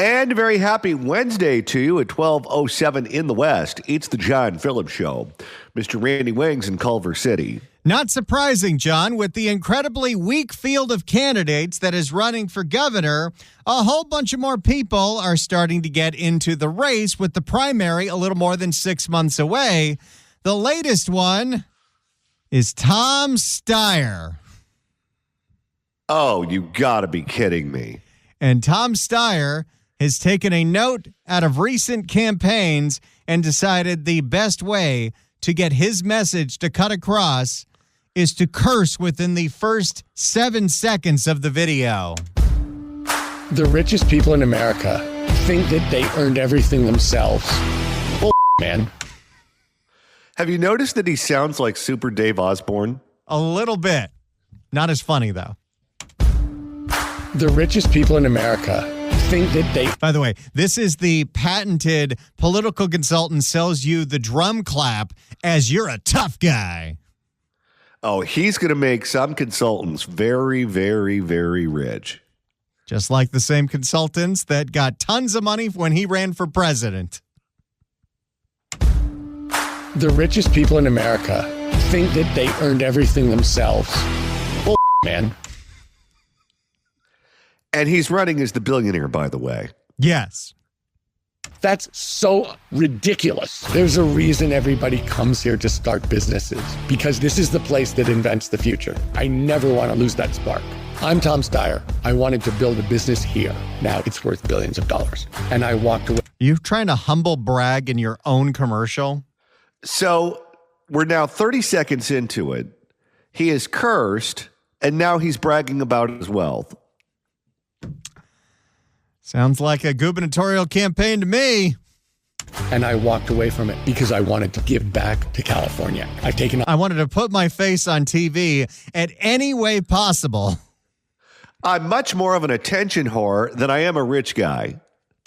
And a very happy Wednesday to you at 12:07 in the West. It's the John Phillips Show. Mr. Randy Wings in Culver City. Not surprising, John, with the incredibly weak field of candidates that is running for governor, a whole bunch of more people are starting to get into the race with the primary a little more than 6 months away. The latest one is Tom Steyer. Oh, you gotta be kidding me. And Tom Steyer has taken a note out of recent campaigns and decided the best way to get his message to cut across is to curse within the first 7 seconds of the video. The richest people in America think that they earned everything themselves. Bull, man. Have you noticed that he sounds like Super Dave Osborne? A little bit. Not as funny, though. The richest people in America think that they... By the way, this is the patented political consultant sells you the drum clap as you're a tough guy. Oh, he's going to make some consultants very, very, very rich. Just like the same consultants that got tons of money when he ran for president. The richest people in America think that they earned everything themselves. Bull, man. And he's running as the billionaire, by the way. Yes. That's so ridiculous. There's a reason everybody comes here to start businesses, because this is the place that invents the future. I never want to lose that spark. I'm Tom Steyer. I wanted to build a business here. Now it's worth billions of dollars. And I walked away. You trying to humble brag in your own commercial? So we're now 30 seconds into it. He is cursed, and now he's bragging about his wealth. Sounds like a gubernatorial campaign to me. And I walked away from it because I wanted to give back to California. I wanted to put my face on TV at any way possible. I'm much more of an attention whore than I am a rich guy.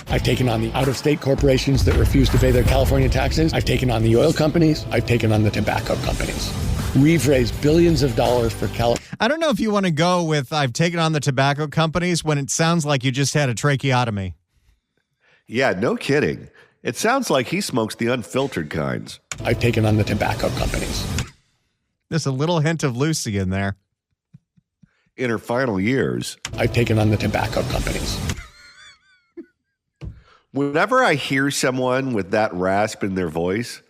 I've taken on the out-of-state corporations that refuse to pay their California taxes. I've taken on the oil companies. I've taken on the tobacco companies. We've raised billions of dollars for California. I don't know if you want to go with I've taken on the tobacco companies when it sounds like you just had a tracheotomy. Yeah, no kidding. It sounds like he smokes the unfiltered kinds. I've taken on the tobacco companies. There's a little hint of Lucy in there. In her final years. I've taken on the tobacco companies. Whenever I hear someone with that rasp in their voice,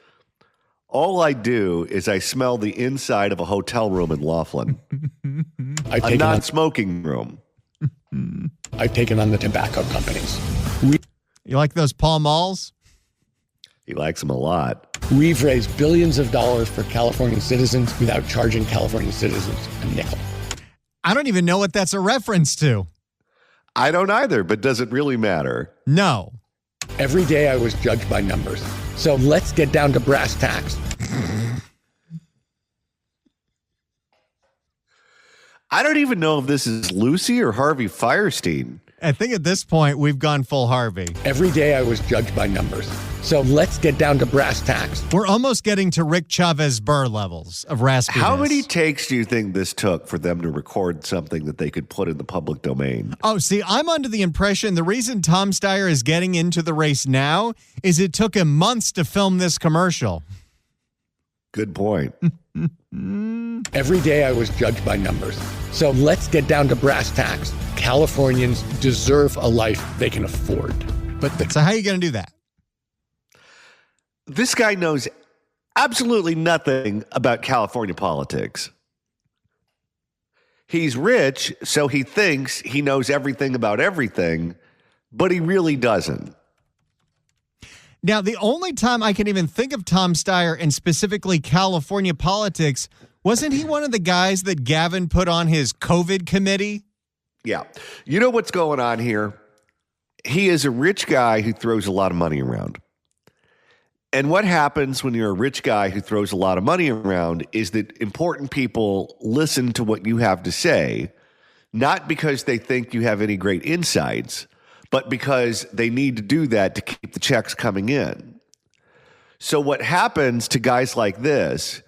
all I do is I smell the inside of a hotel room in Laughlin. A non-smoking room. I've taken on the tobacco companies. You like those Pall Malls? He likes them a lot. We've raised billions of dollars for California citizens without charging California citizens a nickel. I don't even know what that's a reference to. I don't either, but does it really matter? No. Every day I was judged by numbers. So let's get down to brass tacks. I don't even know if this is Lucy or Harvey Fierstein. I think at this point we've gone full Harvey. Every day I was judged by numbers. So let's get down to brass tacks. We're almost getting to Rick Chavez Burr levels of raspiness. How many takes do you think this took for them to record something that they could put in the public domain? Oh, see, I'm under the impression the reason Tom Steyer is getting into the race now is it took him months to film this commercial. Good point. Every day I was judged by numbers. So let's get down to brass tacks. Californians deserve a life they can afford. So how are you going to do that? This guy knows absolutely nothing about California politics. He's rich, so he thinks he knows everything about everything, but he really doesn't. Now, the only time I can even think of Tom Steyer and specifically California politics, wasn't he one of the guys that Gavin put on his COVID committee? Yeah. You know what's going on here? He is a rich guy who throws a lot of money around. And what happens when you're a rich guy who throws a lot of money around is that important people listen to what you have to say, not because they think you have any great insights, but because they need to do that to keep the checks coming in. So what happens to guys like this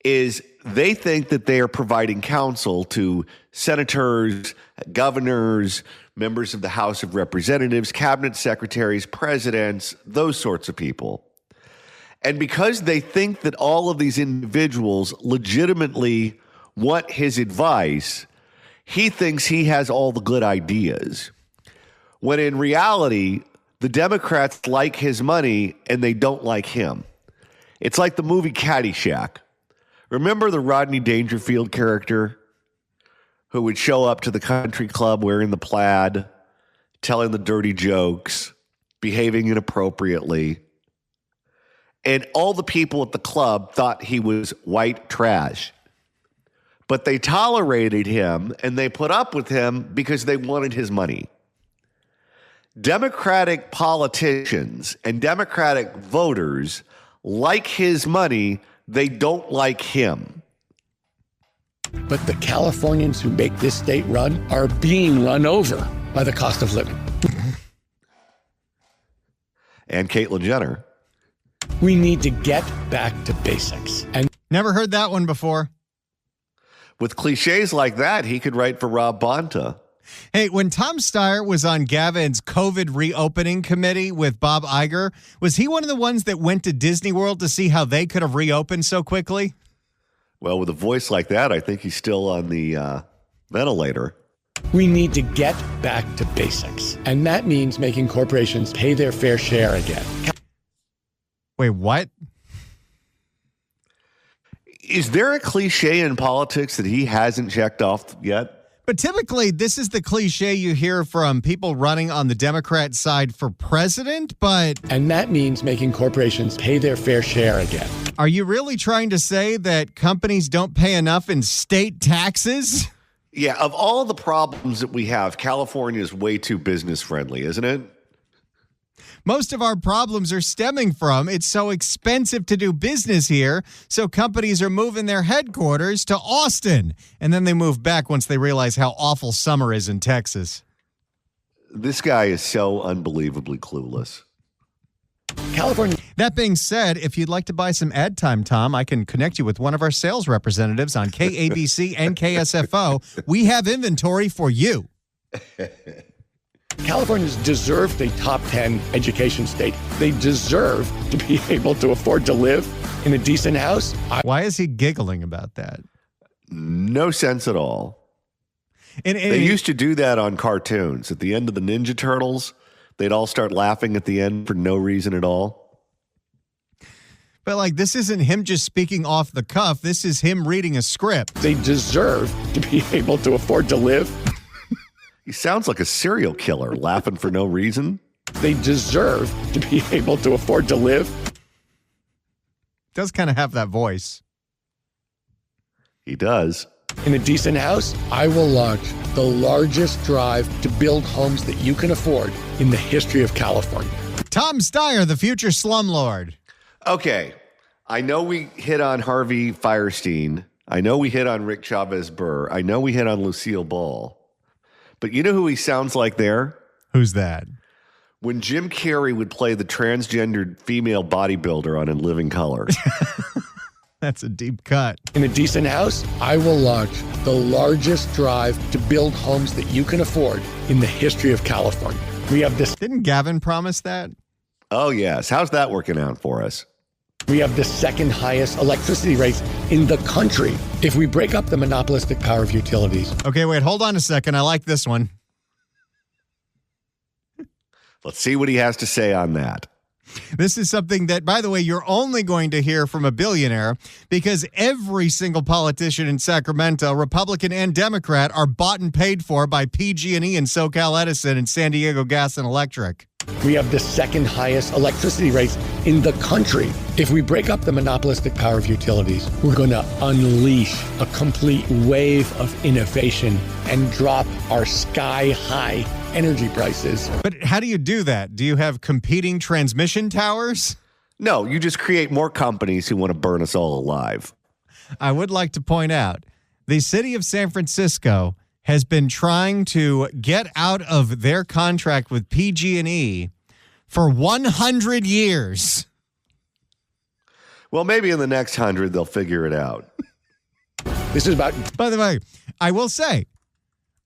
is they think that they are providing counsel to senators, governors, members of the House of Representatives, cabinet secretaries, presidents, those sorts of people. And because they think that all of these individuals legitimately want his advice, he thinks he has all the good ideas. When in reality, the Democrats like his money and they don't like him. It's like the movie Caddyshack. Remember the Rodney Dangerfield character who would show up to the country club wearing the plaid, telling the dirty jokes, behaving inappropriately? And all the people at the club thought he was white trash. But they tolerated him and they put up with him because they wanted his money. Democratic politicians and Democratic voters like his money. They don't like him. But the Californians who make this state run are being run over by the cost of living. And Caitlyn Jenner. We need to get back to basics. And Never heard that one before. With cliches like that, he could write for Rob Bonta. Hey, when Tom Steyer was on Gavin's COVID reopening committee with Bob Iger, was he one of the ones that went to Disney World to see how they could have reopened so quickly? Well, with a voice like that, I think he's still on the ventilator. we need to get back to basics. And that means making corporations pay their fair share again. Wait, what? Is there a cliche in politics that he hasn't checked off yet? But typically, this is the cliche you hear from people running on the Democrat side for president, but... And that means making corporations pay their fair share again. Are you really trying to say that companies don't pay enough in state taxes? Yeah, of all the problems that we have, California is way too business friendly, isn't it? Most of our problems are stemming from it's so expensive to do business here, so companies are moving their headquarters to Austin, and then they move back once they realize how awful summer is in Texas. This guy is so unbelievably clueless. California. That being said, if you'd like to buy some ad time, Tom, I can connect you with one of our sales representatives on KABC and KSFO. We have inventory for you. Californians deserve a top 10 education state. They deserve to be able to afford to live in a decent house. Why is he giggling about that? No sense at all. And They used to do that on cartoons. At the end of the Ninja Turtles, they'd all start laughing at the end for no reason at all. But like, this isn't him just speaking off the cuff. This is him reading a script. They deserve to be able to afford to live. He sounds like a serial killer, laughing for no reason. They deserve to be able to afford to live. Does kind of have that voice. He does. In a decent house. I will launch the largest drive to build homes that you can afford in the history of California. Tom Steyer, the future slumlord. Okay, I know we hit on Harvey Fierstein. I know we hit on Rick Chavez Burr. I know we hit on Lucille Ball. But you know who he sounds like there? Who's that? When Jim Carrey would play the transgendered female bodybuilder on In Living Color. That's a deep cut. In a decent house, I will launch the largest drive to build homes that you can afford in the history of California. We have this. Didn't Gavin promise that? Oh, yes. How's that working out for us? We have the second highest electricity rates in the country. If we break up the monopolistic power of utilities. Okay, wait, hold on a second. I like this one. Let's see what he has to say on that. This is something that, by the way, you're only going to hear from a billionaire because every single politician in Sacramento, Republican and Democrat, are bought and paid for by PG&E and SoCal Edison and San Diego Gas and Electric. We have the second highest electricity rates in the country. If we break up the monopolistic power of utilities, we're going to unleash a complete wave of innovation and drop our sky-high energy prices. But how do you do that? Do you have competing transmission towers? No, you just create more companies who want to burn us all alive. I would like to point out the city of San Francisco has been trying to get out of their contract with PG&E for 100 years. Well, maybe in the next 100, they'll figure it out. This is about... By the way, I will say,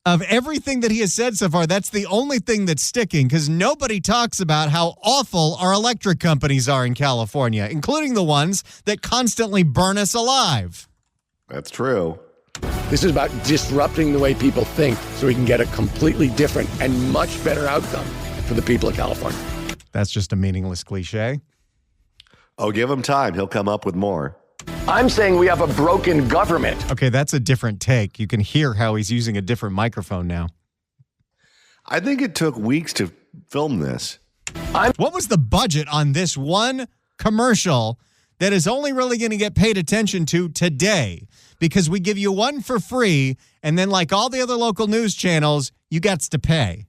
Of everything that he has said so far, that's the only thing that's sticking because nobody talks about how awful our electric companies are in California, including the ones that constantly burn us alive. That's true. This is about disrupting the way people think so we can get a completely different and much better outcome for the people of California. That's just a meaningless cliche. Oh, give him time. He'll come up with more. I'm saying we have a broken government. Okay, that's a different take. You can hear how he's using a different microphone now. I think it took weeks to film this. What was the budget on this one commercial that is only really going to get paid attention to today? Because we give you one for free, and then like all the other local news channels, you got to pay.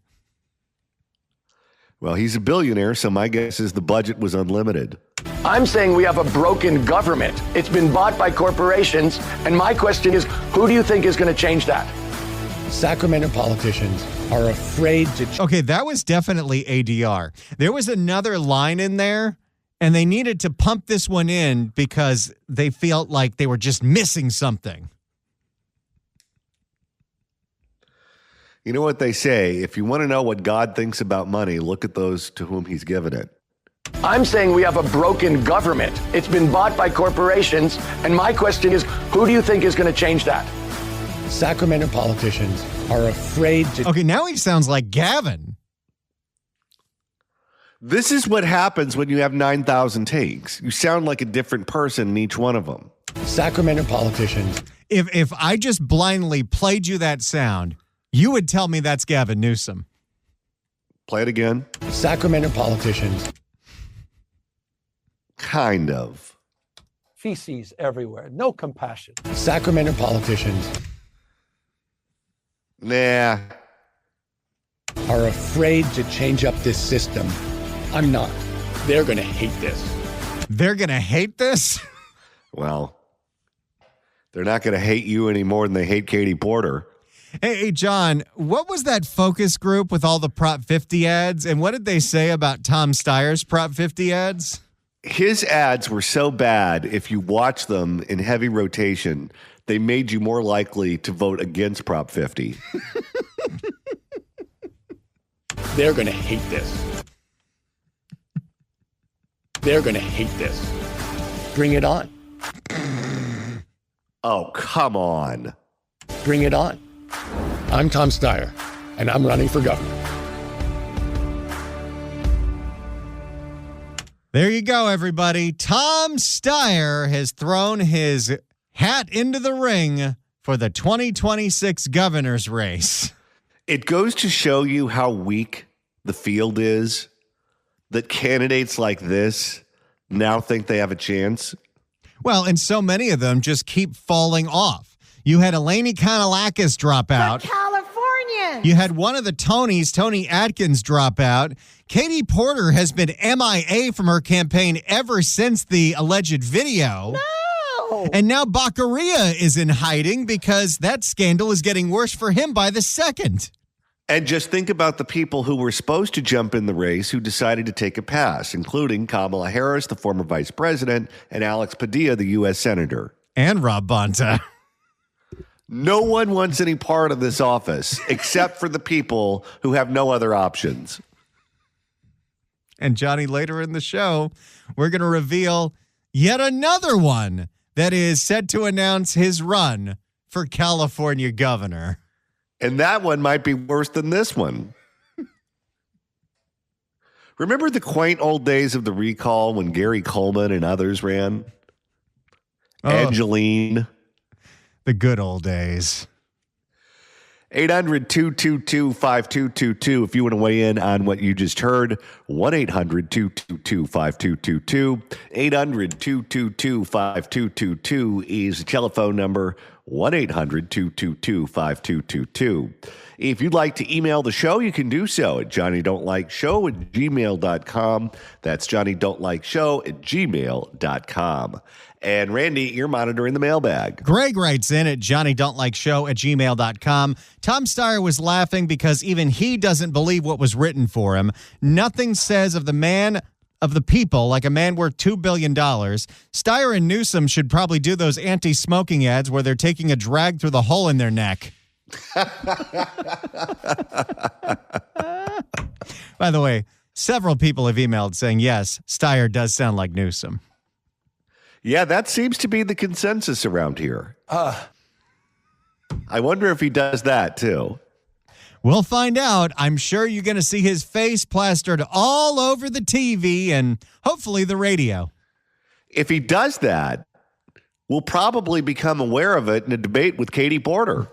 Well, he's a billionaire, so my guess is the budget was unlimited. I'm saying we have a broken government. It's been bought by corporations. And my question is, who do you think is going to change that? Sacramento politicians are afraid to... Okay, that was definitely ADR. There was another line in there, and they needed to pump this one in because they felt like they were just missing something. You know what they say? If you want to know what God thinks about money, look at those to whom he's given it. I'm saying we have a broken government. It's been bought by corporations. And my question is, who do you think is going to change that? Sacramento politicians are afraid to... Okay, now he sounds like Gavin. This is what happens when you have 9,000 takes. You sound like a different person in each one of them. Sacramento politicians... If I just blindly played you that sound, you would tell me that's Gavin Newsom. Play it again. Sacramento politicians... Kind of. Feces everywhere. No compassion. Sacramento politicians... Nah. are afraid to change up this system. I'm not. They're going to hate this. They're going to hate this? Well, they're not going to hate you any more than they hate Katie Porter. Hey, John, what was that focus group with all the Prop 50 ads? And what did they say about Tom Steyer's Prop 50 ads? His ads were so bad, if you watch them in heavy rotation, they made you more likely to vote against Prop 50. They're going to hate this. They're going to hate this. Bring it on. Oh, come on. Bring it on. I'm Tom Steyer, and I'm running for governor. There you go, everybody. Tom Steyer has thrown his hat into the ring for the 2026 governor's race. It goes to show you how weak the field is that candidates like this now think they have a chance. Well, and so many of them just keep falling off. You had Eleni Kanalakis drop out. California. You had one of the Tonys, Tony Atkins, drop out. Katie Porter has been MIA from her campaign ever since the alleged video. No. And now Baccaria is in hiding because that scandal is getting worse for him by the second. And just think about the people who were supposed to jump in the race who decided to take a pass, including Kamala Harris, the former vice president, and Alex Padilla, the U.S. senator. And Rob Bonta. No one wants any part of this office except for the people who have no other options. And Johnny, later in the show, we're going to reveal yet another one that is set to announce his run for California governor. And that one might be worse than this one. Remember the quaint old days of the recall when Gary Coleman and others ran? Oh, Angeline. the good old days. 800-222-5222 if you want to weigh in on what you just heard. 1-800-222-5222. 800-222-5222 is the telephone number. 1-800-222-5222. If you'd like to email the show, you can do so at johnnydon'tlikeshow@gmail.com. That's johnnydon'tlikeshow@gmail.com. And Randy, you're monitoring the mailbag. Greg writes in at johnnydon'tlikeshow@gmail.com. Tom Steyer was laughing because even he doesn't believe what was written for him. Nothing says of the man of the people like a man worth $2 billion. Steyer and Newsom should probably do those anti-smoking ads where they're taking a drag through the hole in their neck. By the way, several people have emailed saying, yes, Steyer does sound like Newsom. Yeah, that seems to be the consensus around here. I wonder if he does that, too. We'll find out. I'm sure you're going to see his face plastered all over the TV and hopefully the radio. If he does that, we'll probably become aware of it in a debate with Katie Porter.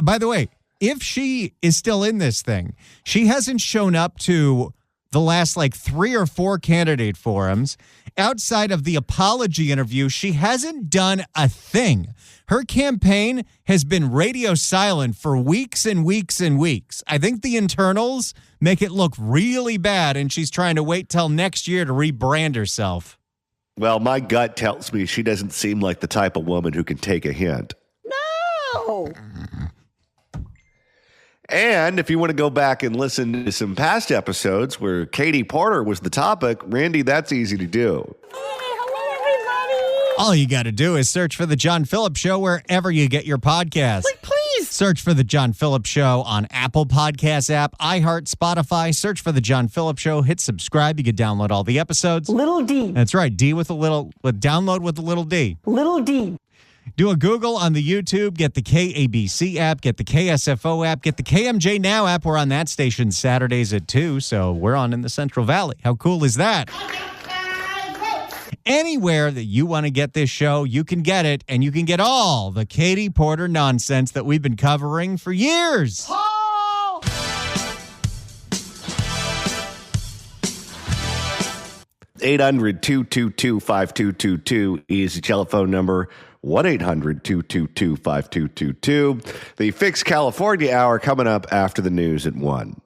By the way, if she is still in this thing, she hasn't shown up to the last 3 or 4 candidate forums. Outside of the apology interview, she hasn't done a thing. Her campaign has been radio silent for weeks and weeks and weeks. I think the internals make it look really bad, and she's trying to wait till next year to rebrand herself. Well, my gut tells me she doesn't seem like the type of woman who can take a hint. No. And if you want to go back and listen to some past episodes where Katie Porter was the topic, Randy, that's easy to do. Hello, everybody. All you got to do is search for The John Phillips Show wherever you get your podcasts. Please. Search for The John Phillips Show on Apple Podcasts app, iHeart, Spotify. Search for The John Phillips Show. Hit subscribe. You can download all the episodes. Little D. That's right. Download with a little D. Little D. Do a Google on the YouTube. Get the KABC app. Get the KSFO app. Get the KMJ Now app. We're on that station Saturdays at 2, so we're on in the Central Valley. How cool is that? Anywhere that you want to get this show, you can get it, and you can get all the Katie Porter nonsense that we've been covering for years. 800-222-5222 is the telephone number. 1-800-222-5222. The Fix California Hour coming up after the news at 1.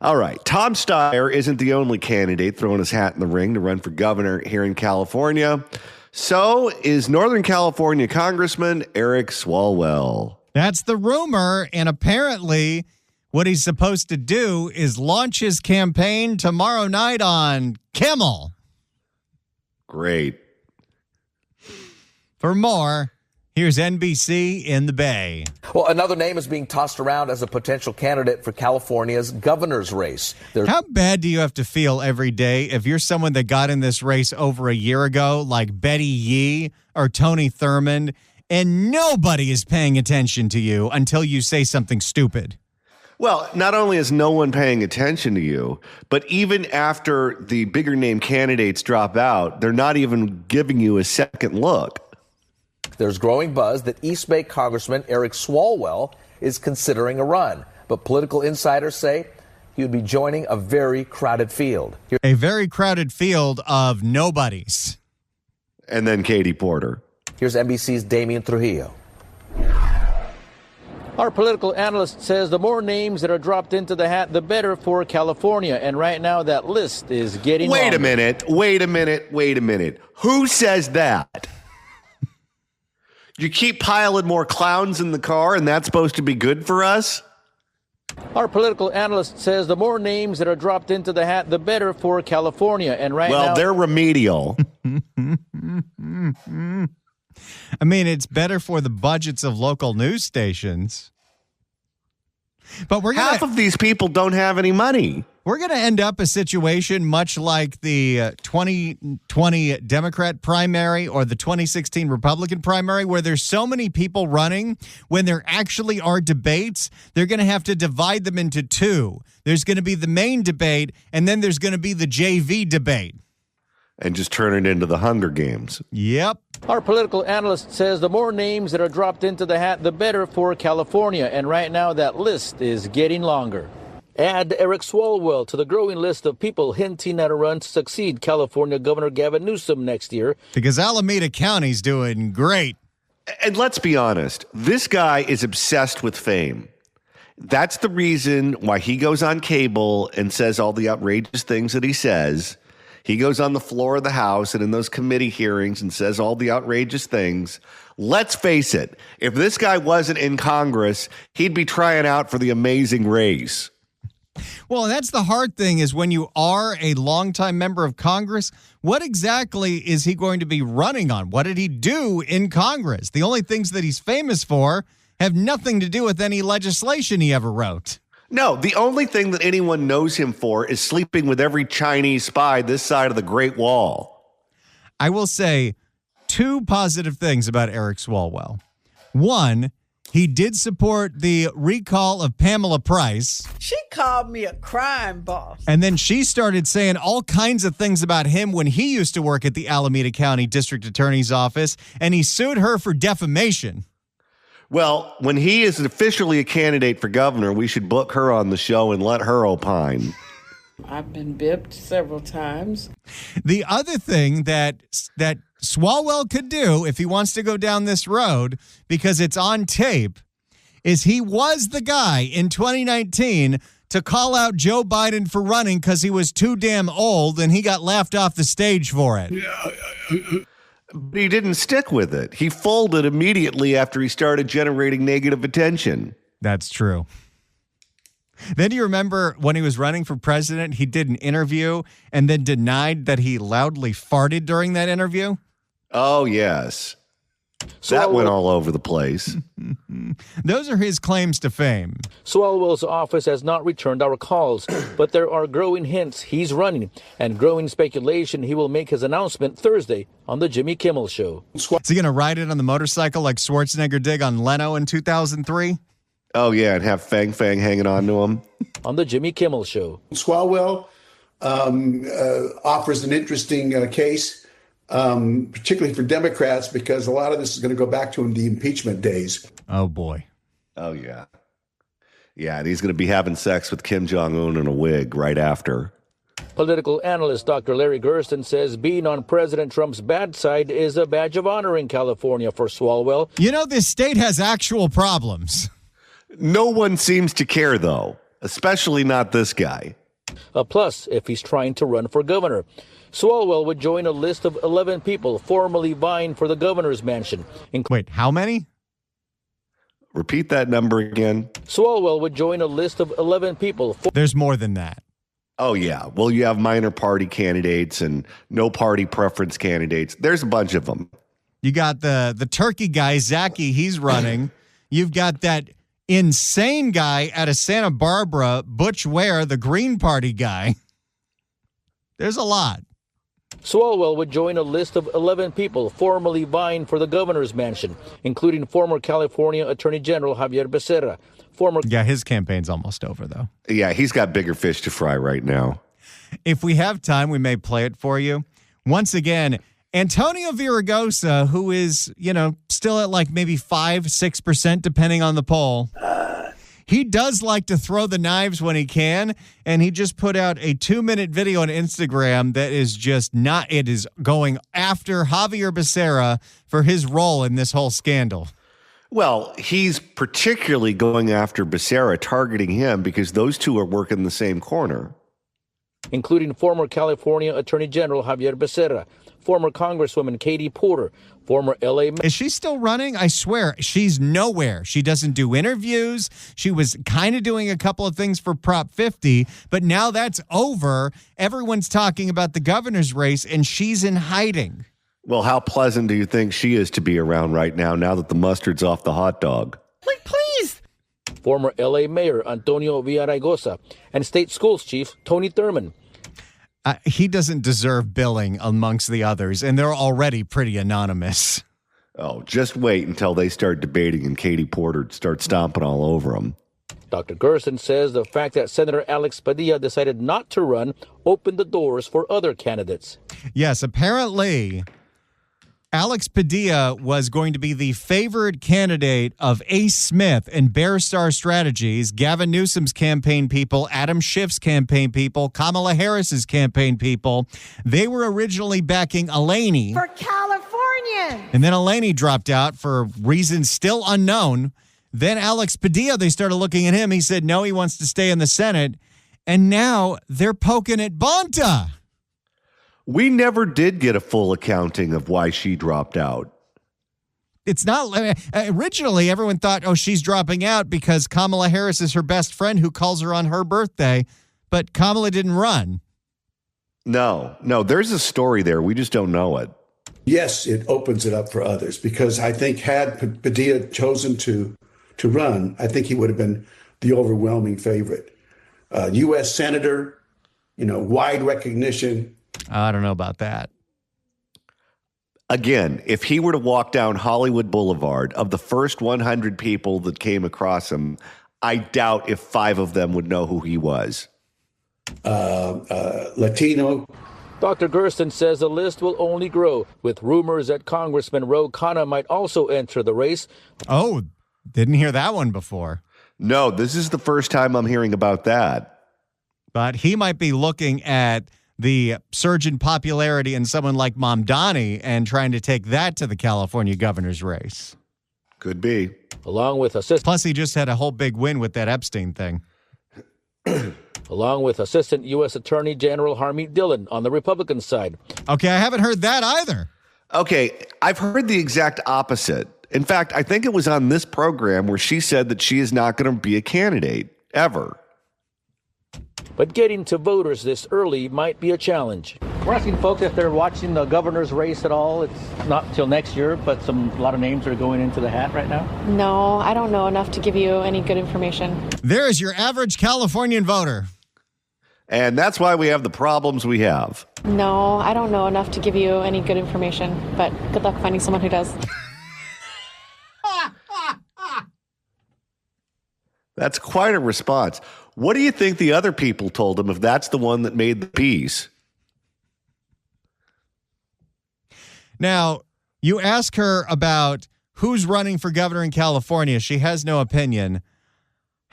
All right. Tom Steyer isn't the only candidate throwing his hat in the ring to run for governor here in California. So is Northern California Congressman Eric Swalwell. That's the rumor, and apparently what he's supposed to do is launch his campaign tomorrow night on Kimmel. Great. For more, here's NBC in the Bay. Well, another name is being tossed around as a potential candidate for California's governor's race. How bad do you have to feel every day if you're someone that got in this race over a year ago, like Betty Yee or Tony Thurmond, and nobody is paying attention to you until you say something stupid? Well, not only is no one paying attention to you, but even after the bigger name candidates drop out, they're not even giving you a second look. There's growing buzz that East Bay Congressman Eric Swalwell is considering a run, but political insiders say he would be joining a very crowded field. A very crowded field of nobodies. And then Katie Porter. Here's NBC's Damian Trujillo. Our political analyst says the more names that are dropped into the hat, the better for California. And right now, that list is getting Wait longer. a minute. Who says that? You keep piling more clowns in the car, and that's supposed to be good for us? Our political analyst says the more names that are dropped into the hat, the better for California. And right now, they're remedial. I mean, it's better for the budgets of local news stations. But half of these people don't have any money. We're going to end up a situation much like the 2020 Democrat primary or the 2016 Republican primary, where there's so many people running. When there actually are debates, they're going to have to divide them into two. There's going to be the main debate, and then there's going to be the JV debate. And just turn it into the Hunger Games. Yep. our political analyst says the more names that are dropped into the hat, the better for California. And right now, that list is getting longer. Add Eric Swalwell to the growing list of people hinting at a run to succeed California Governor Gavin Newsom next year. Because Alameda County's doing great. And let's be honest, this guy is obsessed with fame. That's the reason why he goes on cable and says all the outrageous things that he says. He goes on the floor of the House and in those committee hearings and says all the outrageous things. Let's face it, if this guy wasn't in Congress, he'd be trying out for the Amazing Race. Well, that's the hard thing is when you are a longtime member of Congress, what exactly is he going to be running on? What did he do in Congress? The only things that he's famous for have nothing to do with any legislation he ever wrote. No, the only thing that anyone knows him for is sleeping with every Chinese spy this side of the Great Wall. I will say two positive things about Eric Swalwell. One, he did support the recall of Pamela Price. She called me a crime boss. And then she started saying all kinds of things about him when he used to work at the Alameda County District Attorney's Office, and he sued her for defamation. Well, when he is officially a candidate for governor, we should book her on the show and let her opine. I've been bipped several times. The other thing that Swalwell could do if he wants to go down this road, because it's on tape, is he was the guy in 2019 to call out Joe Biden for running because he was too damn old and he got laughed off the stage for it. But he didn't stick with it. He folded immediately after he started generating negative attention. That's true. Then do you remember when he was running for president, he did an interview and then denied that he loudly farted during that interview? Oh, yes. That went all over the place. Those are his claims to fame. Swalwell's office has not returned our calls, but there are growing hints he's running and growing speculation he will make his announcement Thursday on the Jimmy Kimmel Show. Is he going to ride it on the motorcycle like Schwarzenegger did on Leno in 2003? Oh, yeah, and have Fang Fang hanging on to him. On the Jimmy Kimmel Show. Swalwell offers an interesting case, particularly for Democrats, because a lot of this is going to go back to the impeachment days. Oh, boy. Oh, yeah. Yeah, and he's going to be having sex with Kim Jong-un in a wig right after. Political analyst Dr. Larry Gersten says being on President Trump's bad side is a badge of honor in California for Swalwell. You know, this state has actual problems. No one seems to care, though, especially not this guy. A plus if he's trying to run for governor. Swalwell would join a list of 11 people formally vying for the governor's mansion. Wait, how many? Repeat that number again. Swalwell would join a list of 11 people. There's more than that. Oh, yeah. Well, you have minor party candidates and no party preference candidates. There's a bunch of them. You got the turkey guy, Zaki, he's running. You've got that insane guy out of Santa Barbara, Butch Ware, the Green Party guy. There's a lot. Swalwell would join a list of 11 people formally vying for the governor's mansion, including former California Attorney General Javier Becerra. Yeah, his campaign's almost over, though. Yeah, he's got bigger fish to fry right now. If we have time, we may play it for you. Once again, Antonio Villaraigosa, who is, still at like maybe 5-6%, depending on the poll. He does like to throw the knives when he can, and he just put out a 2-minute video on Instagram that is it is going after Javier Becerra for his role in this whole scandal. Well, he's particularly going after Becerra, targeting him because those two are working the same corner. Including former California Attorney General Javier Becerra, former Congresswoman Katie Porter, former L.A. Is she still running? I swear, she's nowhere. She doesn't do interviews. She was kind of doing a couple of things for Prop 50, but now that's over. Everyone's talking about the governor's race, and she's in hiding. Well, how pleasant do you think she is to be around right now that the mustard's off the hot dog? Please. Former L.A. Mayor Antonio Villaraigosa and State Schools Chief Tony Thurmond. He doesn't deserve billing amongst the others, and they're already pretty anonymous. Oh, just wait until they start debating and Katie Porter starts stomping all over them. Dr. Gerson says the fact that Senator Alex Padilla decided not to run opened the doors for other candidates. Yes, apparently Alex Padilla was going to be the favored candidate of Ace Smith and Bear Star Strategies, Gavin Newsom's campaign people, Adam Schiff's campaign people, Kamala Harris's campaign people. They were originally backing Elaney. For California. And then Elaney dropped out for reasons still unknown. Then Alex Padilla, they started looking at him. He said, no, he wants to stay in the Senate. And now they're poking at Bonta. We never did get a full accounting of why she dropped out. It's not originally everyone thought, oh, she's dropping out because Kamala Harris is her best friend who calls her on her birthday. But Kamala didn't run. No, there's a story there. We just don't know it. Yes, it opens it up for others because I think had Padilla chosen to run, I think he would have been the overwhelming favorite. U.S. Senator, wide recognition. I don't know about that. Again, if he were to walk down Hollywood Boulevard, of the first 100 people that came across him, I doubt if 5 of them would know who he was. Latino. Dr. Gersten says the list will only grow, with rumors that Congressman Ro Khanna might also enter the race. Oh, didn't hear that one before. No, this is the first time I'm hearing about that. But he might be looking at the surge in popularity in someone like Mamdani and trying to take that to the California governor's race. Could be. Along with assistant. Plus, he just had a whole big win with that Epstein thing. Along with Assistant U.S. Attorney General Harmeet Dillon on the Republican side. Okay, I haven't heard that either. Okay, I've heard the exact opposite. In fact, I think it was on this program where she said that she is not going to be a candidate, ever. But getting to voters this early might be a challenge. We're asking folks if they're watching the governor's race at all. It's not till next year, but a lot of names are going into the hat right now. No, I don't know enough to give you any good information. There is your average Californian voter. And that's why we have the problems we have. No, I don't know enough to give you any good information, but good luck finding someone who does. That's quite a response. What do you think the other people told him if that's the one that made the piece? Now, you ask her about who's running for governor in California. She has no opinion.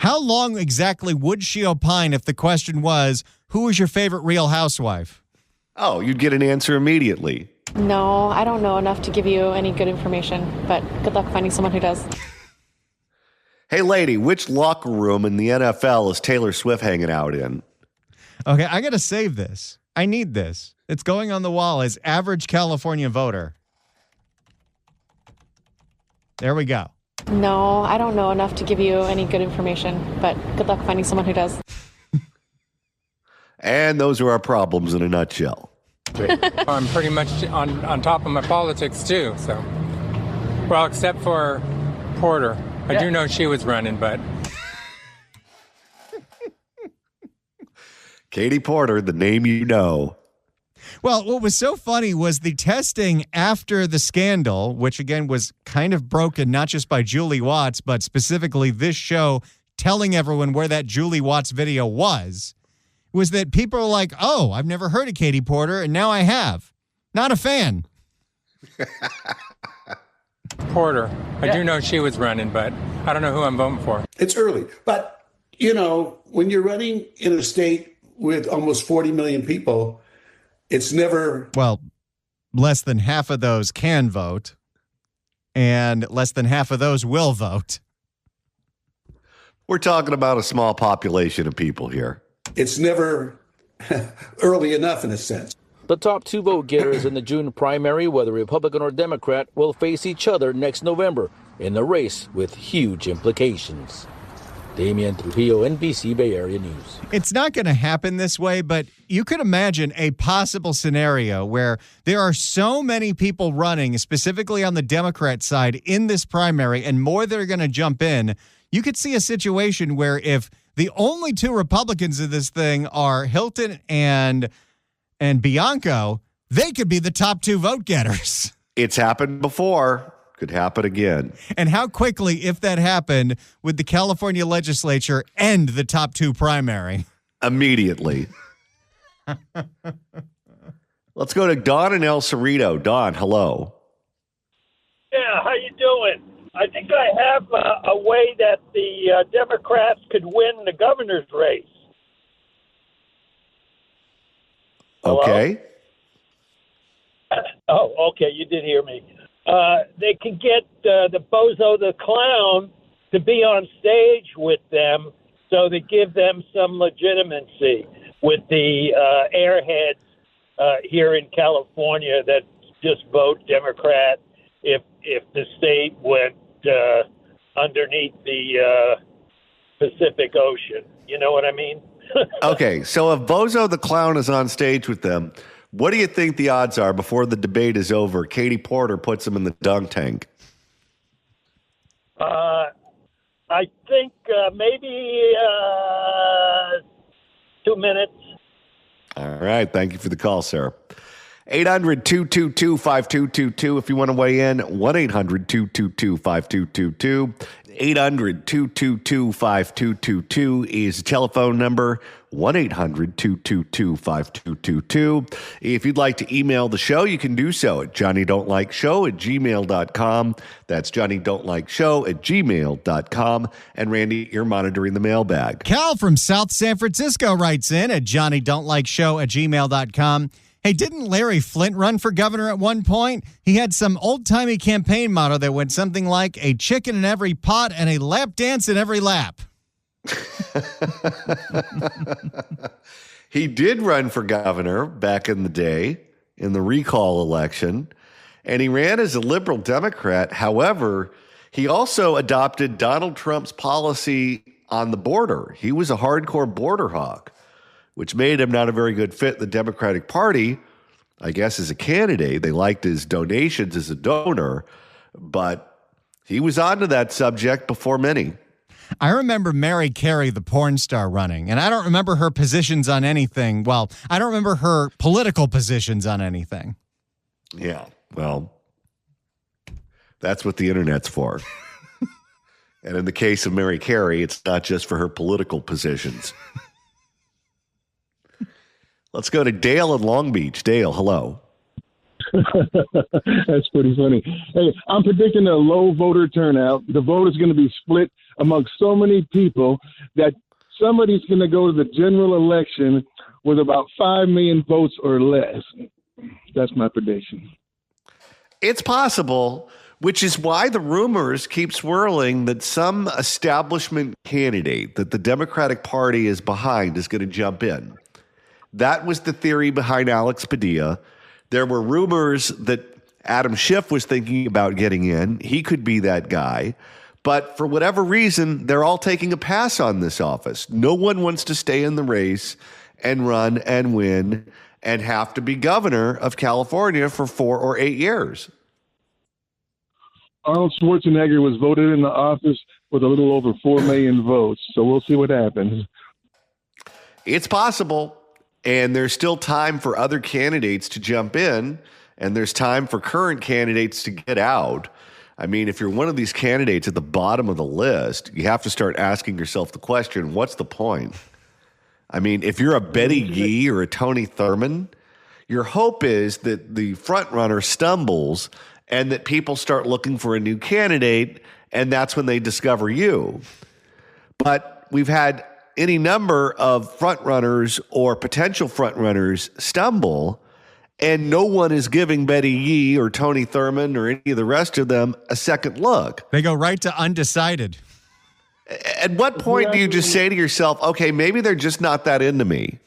How long exactly would she opine if the question was, who is your favorite Real Housewife? Oh, you'd get an answer immediately. No, I don't know enough to give you any good information, but good luck finding someone who does. Hey, lady, which locker room in the NFL is Taylor Swift hanging out in? Okay, I got to save this. I need this. It's going on the wall as average California voter. There we go. No, I don't know enough to give you any good information, but good luck finding someone who does. And those are our problems in a nutshell. I'm pretty much on top of my politics, too. So, well, except for Porter. I do know she was running, but... Katie Porter, the name you know. Well, what was so funny was the testing after the scandal, which again was kind of broken, not just by Julie Watts, but specifically this show telling everyone where that Julie Watts video was that people are like, oh, I've never heard of Katie Porter, and now I have. Not a fan. Porter. I do know she was running, but I don't know who I'm voting for. It's early. But, when you're running in a state with almost 40 million people, it's never... Well, less than half of those can vote, and less than half of those will vote. We're talking about a small population of people here. It's never early enough in a sense. The top 2 vote getters in the June primary, whether Republican or Democrat, will face each other next November in the race with huge implications. Damian Trujillo, NBC Bay Area News. It's not going to happen this way, but you could imagine a possible scenario where there are so many people running, specifically on the Democrat side, in this primary, and more that are going to jump in. You could see a situation where if the only 2 Republicans in this thing are Hilton and Bianco, they could be the top 2 vote getters. It's happened before. Could happen again. And how quickly, if that happened, would the California legislature end the top 2 primary? Immediately. Let's go to Don and El Cerrito. Don, hello. Yeah, how you doing? I think I have a way that the Democrats could win the governor's race. Okay. Oh, okay. You did hear me. They can get the Bozo the Clown to be on stage with them so they give them some legitimacy with the airheads here in California that just vote Democrat if if the state went underneath the Pacific Ocean. You know what I mean? Okay, so if Bozo the Clown is on stage with them, what do you think the odds are before the debate is over? Katie Porter puts him in the dunk tank. I think maybe 2 minutes. All right. Thank you for the call, sir. 800-222-5222. If you want to weigh in, 1-800-222-5222. 800-222-5222 is the telephone number. 1-800-222-5222. If you'd like to email the show, you can do so at johnnydon'tlikeshow@gmail.com. That's johnnydon'tlikeshow@gmail.com. And Randy, you're monitoring the mailbag. Cal from South San Francisco writes in at johnnydon'tlikeshow@gmail.com. Hey, didn't Larry Flint run for governor at one point? He had some old-timey campaign motto that went something like a chicken in every pot and a lap dance in every lap. He did run for governor back in the day in the recall election, and he ran as a liberal Democrat. However, he also adopted Donald Trump's policy on the border. He was a hardcore border hawk, which made him not a very good fit in the Democratic Party, I guess, as a candidate. They liked his donations as a donor, but he was onto that subject before many. I remember Mary Carey, the porn star, running, and I don't remember her positions on anything. Well, I don't remember her political positions on anything. Yeah, well, that's what the internet's for. And in the case of Mary Carey, it's not just for her political positions. Let's go to Dale in Long Beach. Dale, hello. That's pretty funny. Hey, I'm predicting a low voter turnout. The vote is going to be split amongst so many people that somebody's going to go to the general election with about 5 million votes or less. That's my prediction. It's possible, which is why the rumors keep swirling that some establishment candidate that the Democratic Party is behind is going to jump in. That was the theory behind Alex Padilla. There were rumors that Adam Schiff was thinking about getting in. He could be that guy. But for whatever reason, they're all taking a pass on this office. No one wants to stay in the race and run and win and have to be governor of California for 4 or 8 years. Arnold Schwarzenegger was voted in the office with a little over 4 million votes. So we'll see what happens. It's possible. And there's still time for other candidates to jump in, and there's time for current candidates to get out. I mean, if you're one of these candidates at the bottom of the list, you have to start asking yourself the question, what's the point? I mean, if you're a Betty Yee or a Tony Thurman, your hope is that the front runner stumbles and that people start looking for a new candidate, and that's when they discover you. But we've had any number of front runners or potential front runners stumble, and no one is giving Betty Yee or Tony Thurman or any of the rest of them a second look. They go right to undecided. At what point do you just say to yourself, okay, maybe they're just not that into me?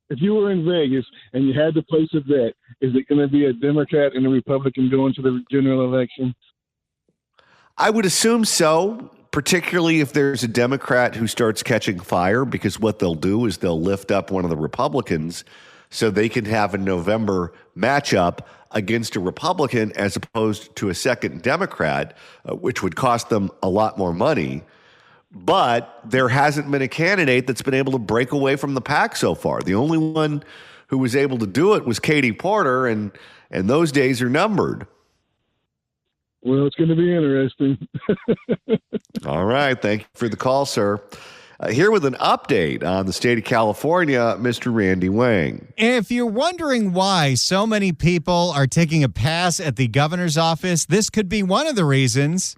If you were in Vegas and you had to place a bet, is it going to be a Democrat and a Republican going to the general election? I would assume so, particularly if there's a Democrat who starts catching fire, because what they'll do is they'll lift up one of the Republicans so they can have a November matchup against a Republican as opposed to a second Democrat, which would cost them a lot more money. But there hasn't been a candidate that's been able to break away from the pack so far. The only one who was able to do it was Katie Porter, and those days are numbered. Well, it's going to be interesting. All right. Thank you for the call, sir. Here with an update on the state of California, Mr. Randy Wang. If you're wondering why so many people are taking a pass at the governor's office, this could be one of the reasons.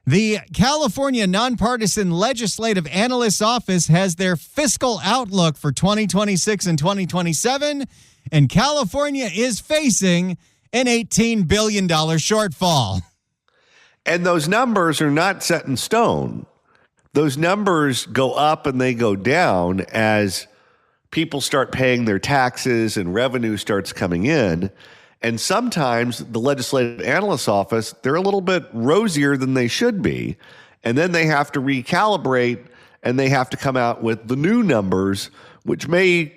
The California Nonpartisan Legislative Analyst's Office has their fiscal outlook for 2026 and 2027, and California is facing an $18 billion shortfall. And those numbers are not set in stone. Those numbers go up and they go down as people start paying their taxes and revenue starts coming in. And sometimes the legislative analyst's office, they're a little bit rosier than they should be. And then they have to recalibrate and they have to come out with the new numbers, which may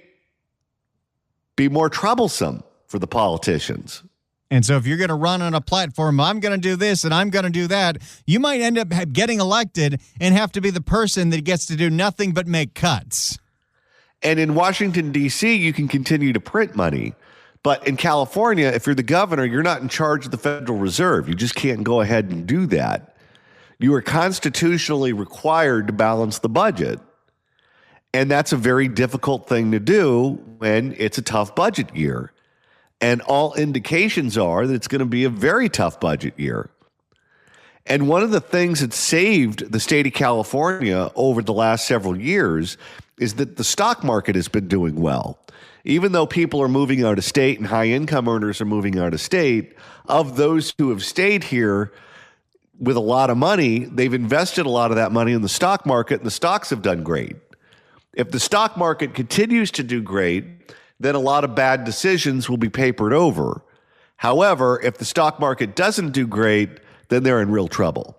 be more troublesome for the politicians. And so if you're going to run on a platform, I'm going to do this and I'm going to do that, you might end up getting elected and have to be the person that gets to do nothing but make cuts. And in Washington, D.C., you can continue to print money. But in California, if you're the governor, you're not in charge of the Federal Reserve. You just can't go ahead and do that. You are constitutionally required to balance the budget. And that's a very difficult thing to do when it's a tough budget year. And all indications are that it's going to be a very tough budget year. And one of the things that saved the state of California over the last several years is that the stock market has been doing well. Even though people are moving out of state and high income earners are moving out of state, of those who have stayed here with a lot of money, they've invested a lot of that money in the stock market, and the stocks have done great. If the stock market continues to do great, then a lot of bad decisions will be papered over. However, if the stock market doesn't do great, then they're in real trouble.